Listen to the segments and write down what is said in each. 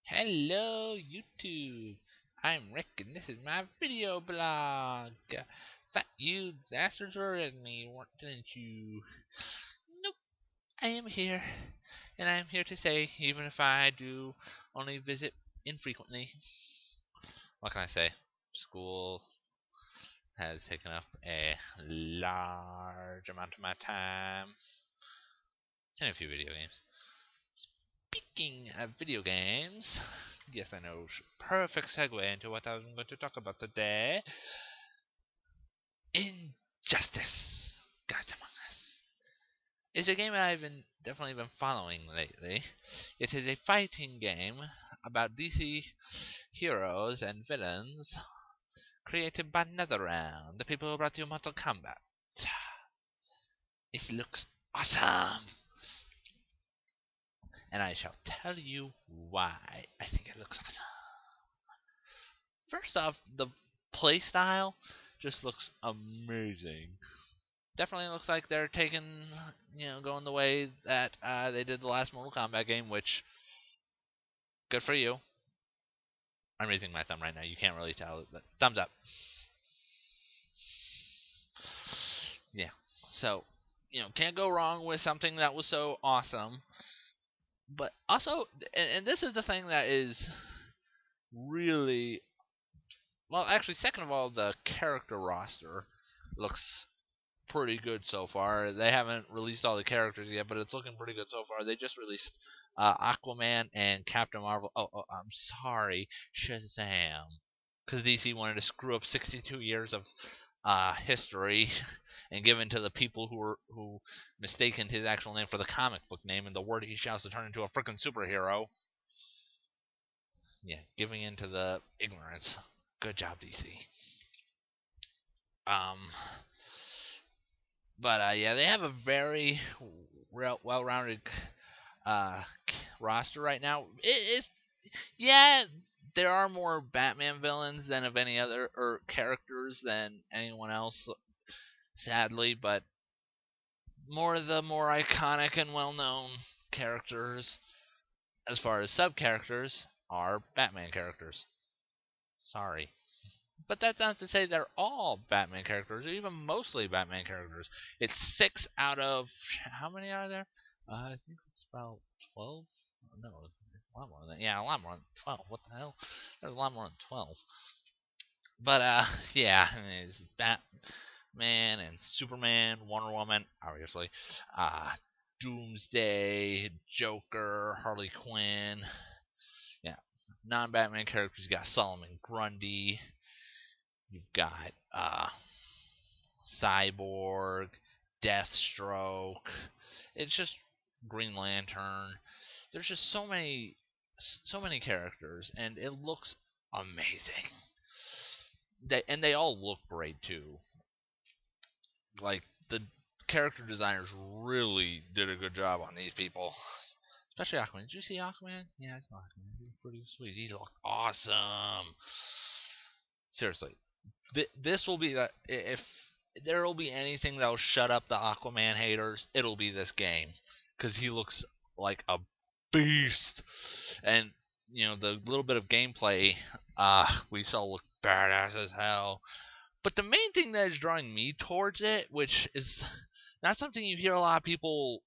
Hello, YouTube. I'm Rick, and this is my video blog. Thought you bastards were with me, didn't you? Nope, I am here, and I am here to say, even if I do only visit infrequently, what can I say? School has taken up a large amount of my time, and a few video games. Speaking of video games, yes, I know, perfect segue into what I'm going to talk about today. Injustice, Gods Among Us. It's a game definitely been following lately. It is a fighting game about DC heroes and villains created by NetherRealm, the people who brought you Mortal Kombat. It looks awesome, and I shall tell you why I think it looks awesome. First off, the playstyle just looks amazing. Definitely looks like they're going the way that they did the last Mortal Kombat game, which, good for you. I'm raising my thumb right now. You can't really tell, but thumbs up. Yeah. So, can't go wrong with something that was so awesome. But also, and this is the thing that is really, well, actually, second of all, the character roster looks pretty good so far. They haven't released all the characters yet, but it's looking pretty good so far. They just released Aquaman and Captain Marvel. Oh, I'm sorry, Shazam, because DC wanted to screw up 62 years of history and give in to the people who mistaken his actual name for the comic book name and the word he shouts to turn into a freaking superhero. Yeah, giving in to the ignorance. Good job, DC. Um, But yeah, they have a very well-rounded uh, roster right now. Yeah, there are more Batman villains than of any other or characters than anyone else, sadly. But more iconic and well-known characters, as far as sub-characters, are Batman characters. Sorry. But that's not to say they're all Batman characters, or even mostly Batman characters. It's 6 out of, how many are there? I think it's about 12. No, a lot more than that. Yeah, a lot more than 12. What the hell? There's a lot more than 12. But yeah, it's Batman and Superman, Wonder Woman, obviously, Doomsday, Joker, Harley Quinn. Yeah, non-Batman characters. You got Solomon Grundy. You've got Cyborg, Deathstroke. It's just Green Lantern. There's just so many characters, and it looks amazing. They all look great too. Like, the character designers really did a good job on these people. Especially Aquaman. Did you see Aquaman? Yeah, I saw Aquaman. He was pretty sweet. He looked awesome. Seriously, this will be that. If there will be anything that will shut up the Aquaman haters, it'll be this game, because he looks like a beast, and the little bit of gameplay we saw looked badass as hell. But the main thing that is drawing me towards it, which is not something you hear a lot of people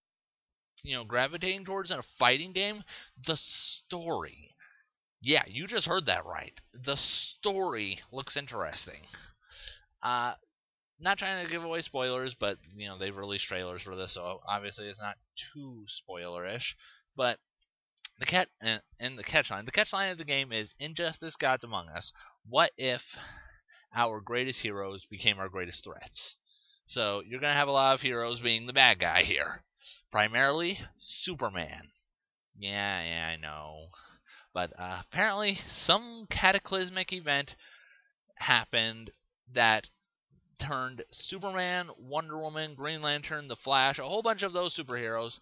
gravitating towards in a fighting game, the story. Yeah, you just heard that right. The story looks interesting. Uh, Not trying to give away spoilers, but they've released trailers for this, so obviously it's not too spoilerish. But the catchline of the game is Injustice: Gods Among Us. What if our greatest heroes became our greatest threats? So you're gonna have a lot of heroes being the bad guy here. Primarily Superman. Yeah, I know. But apparently, some cataclysmic event happened that turned Superman, Wonder Woman, Green Lantern, The Flash, a whole bunch of those superheroes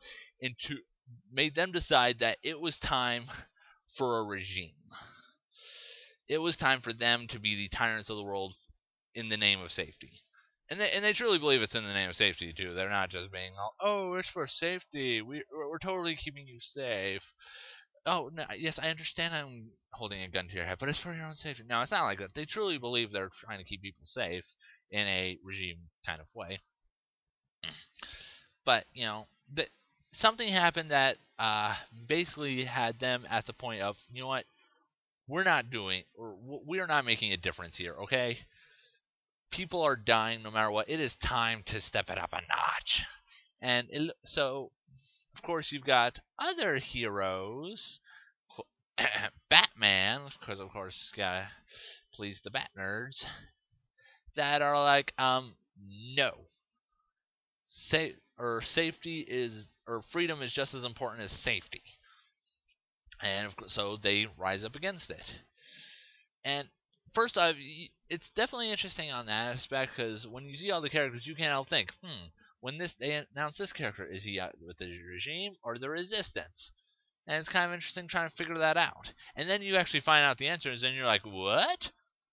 made them decide that it was time for a regime. It was time for them to be the tyrants of the world in the name of safety. And they truly believe it's in the name of safety too. They're not just being all, oh, it's for safety. We're totally keeping you safe. oh no, yes, I understand I'm holding a gun to your head, but it's for your own safety. No, it's not like that. They truly believe they're trying to keep people safe in a regime kind of way. But something happened that basically had them at the point of, you know what, we are not making a difference here, okay? People are dying no matter what. It is time to step it up a notch. And so, of course, you've got other heroes, Batman, because of course, gotta please the Bat nerds, that are like, no, safety is, or freedom is just as important as safety, and so they rise up against it. And first off, it's definitely interesting on that aspect, because when you see all the characters, you can't help think, when they announce this character, is he with the regime or the resistance? And it's kind of interesting trying to figure that out. And then you actually find out the answers, and you're like, what?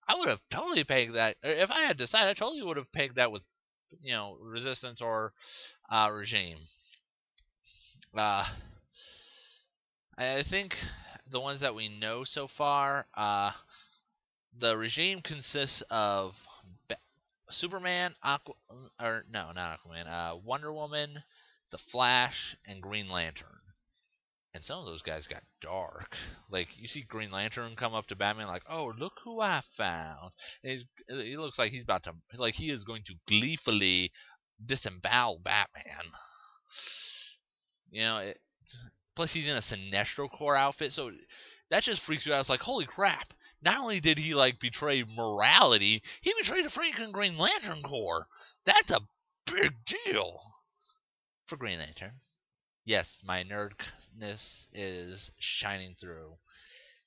I would have totally pegged that. If I had decided, I totally would have pegged that with, resistance or regime. I think the ones that we know so far, the regime consists of Superman, not Aquaman, Wonder Woman, the Flash, and Green Lantern. And some of those guys got dark. Like, you see Green Lantern come up to Batman like, oh, look who I found. And he looks like he's about to, like, he is going to gleefully disembowel Batman. Plus he's in a Sinestro Corps outfit, so that just freaks you out. It's like, holy crap. Not only did he, betray morality, he betrayed the freaking Green Lantern Corps. That's a big deal for Green Lantern. Yes, my nerdness is shining through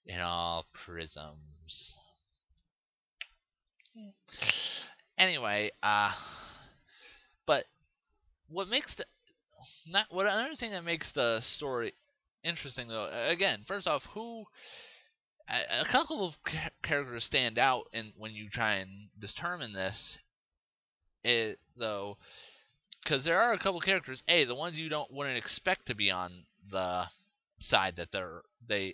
in all prisms. Anyway, but another thing that makes the story interesting, though, again, first off, a couple of characters stand out when you try and determine this, though, because there are a couple characters, the ones you wouldn't expect to be on the side that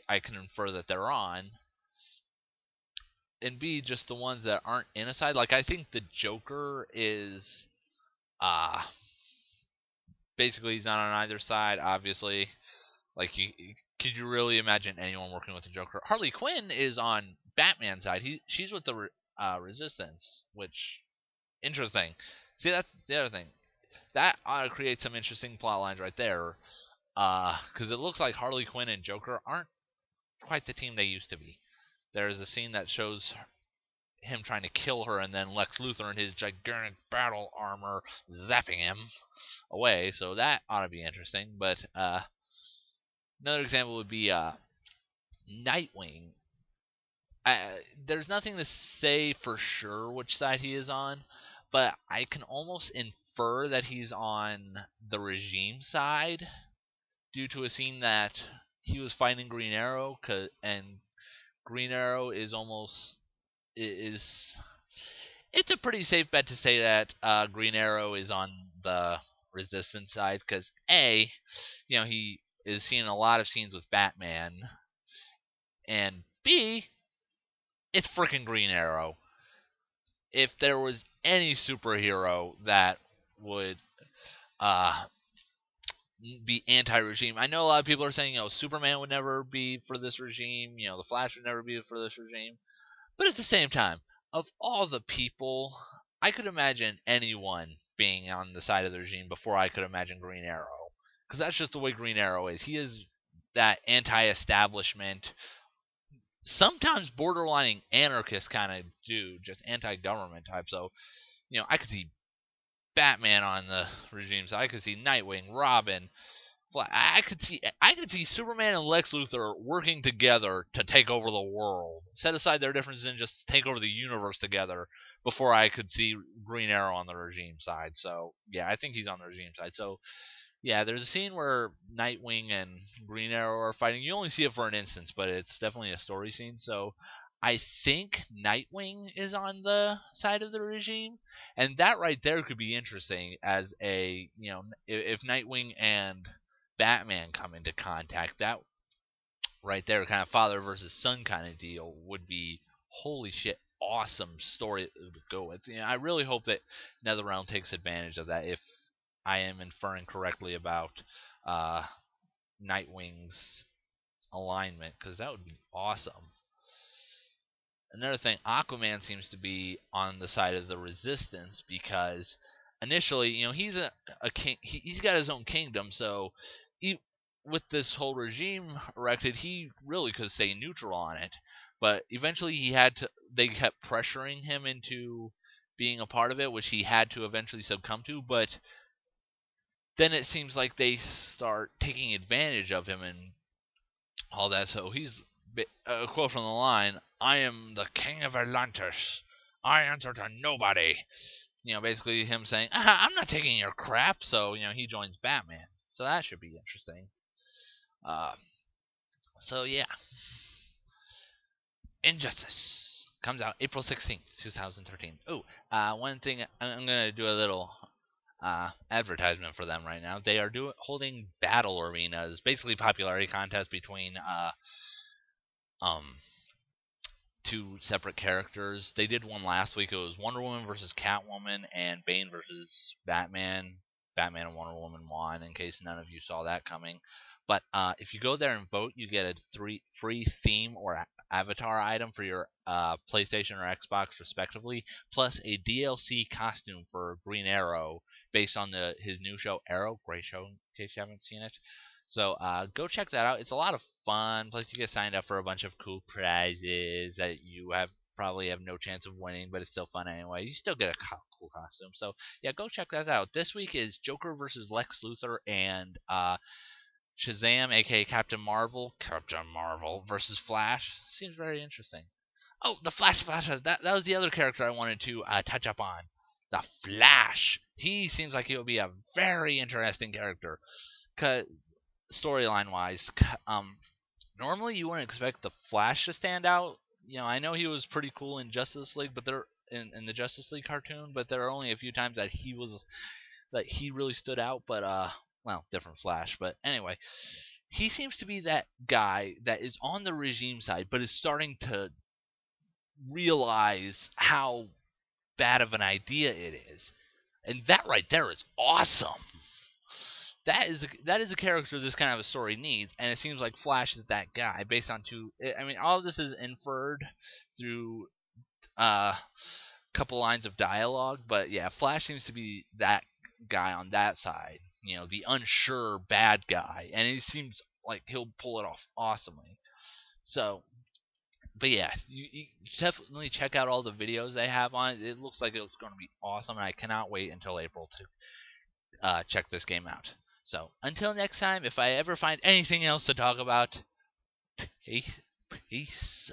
I can infer that they're on, and B, just the ones that aren't in a side. Like, I think the Joker is, basically he's not on either side, obviously. Like, could you really imagine anyone working with the Joker? Harley Quinn is on Batman's side. She's with the Resistance, which, interesting. See, that's the other thing. That ought to create some interesting plot lines right there, because it looks like Harley Quinn and Joker aren't quite the team they used to be. There's a scene that shows him trying to kill her, and then Lex Luthor in his gigantic battle armor zapping him away, so that ought to be interesting. But another example would be Nightwing. There's nothing to say for sure which side he is on, but I can almost infer that he's on the regime side due to a scene that he was fighting Green Arrow, and Green Arrow is it's a pretty safe bet to say that Green Arrow is on the Resistance side, because he is seeing a lot of scenes with Batman, and B, it's freaking Green Arrow. If there was any superhero that would be anti-regime, I know a lot of people are saying, Superman would never be for this regime, the Flash would never be for this regime, but at the same time, of all the people, I could imagine anyone being on the side of the regime before I could imagine Green Arrow, because that's just the way Green Arrow is. He is that anti-establishment, sometimes borderlining anarchist kind of dude, just anti-government type. So, I could see Batman on the regime side. I could see Nightwing, Robin, I could see Superman and Lex Luthor working together to take over the world. Set aside their differences and just take over the universe together before I could see Green Arrow on the regime side. So, yeah, I think he's on the regime side. So, yeah, there's a scene where Nightwing and Green Arrow are fighting. You only see it for an instance, but it's definitely a story scene. So, I think Nightwing is on the side of the regime, and that right there could be interesting as if Nightwing and Batman come into contact. right there, kind of father versus son kind of deal, would be holy shit awesome story to go with. I really hope that NetherRealm takes advantage of that. If I am inferring correctly about uh, Nightwing's alignment, because that would be awesome. Another thing, Aquaman seems to be on the side of the resistance because initially, he's a king. He's got his own kingdom, so with this whole regime erected, he really could stay neutral on it. But eventually, he had to. They kept pressuring him into being a part of it, which he had to eventually succumb to. But then it seems like they start taking advantage of him and all that. So he's a quote from the line, "I am the king of Atlantis. I answer to nobody." Basically him saying, "I'm not taking your crap." So he joins Batman. So that should be interesting. So yeah, Injustice comes out April 16th, 2013. Oh, one thing, I'm gonna do a little advertisement for them right now. They are holding battle arenas, basically popularity contests between two separate characters. They did one last week. It was Wonder Woman versus Catwoman and Bane versus Batman. Batman and Wonder Woman won, in case none of you saw that coming. But if you go there and vote, you get a free theme or avatar item for your PlayStation or Xbox, respectively, plus a DLC costume for Green Arrow based on his new show, Arrow. Great show, in case you haven't seen it. So go check that out. It's a lot of fun. Plus, you get signed up for a bunch of cool prizes that you probably have no chance of winning, but it's still fun anyway. You still get a cool costume. So yeah, go check that out. This week is Joker versus Lex Luthor and Shazam, aka Captain Marvel versus Flash. Seems very interesting. Oh, the Flash. That was the other character I wanted to touch up on. The Flash. He seems like he would be a very interesting character. Cause storyline wise, normally you wouldn't expect the Flash to stand out. I know he was pretty cool in Justice League, but in the Justice League cartoon, but there are only a few times that he really stood out. But well, different Flash. But anyway, he seems to be that guy that is on the regime side, but is starting to realize how bad of an idea it is, and that right there is awesome. That is a character this kind of a story needs, and it seems like Flash is that guy. Based on all of this is inferred through a couple lines of dialogue, but yeah, Flash seems to be that guy on that side. The unsure bad guy, and he seems like he'll pull it off awesomely. So, but yeah, you definitely check out all the videos they have on it. It looks like it's going to be awesome, and I cannot wait until April to check this game out. So, until next time, if I ever find anything else to talk about, peace.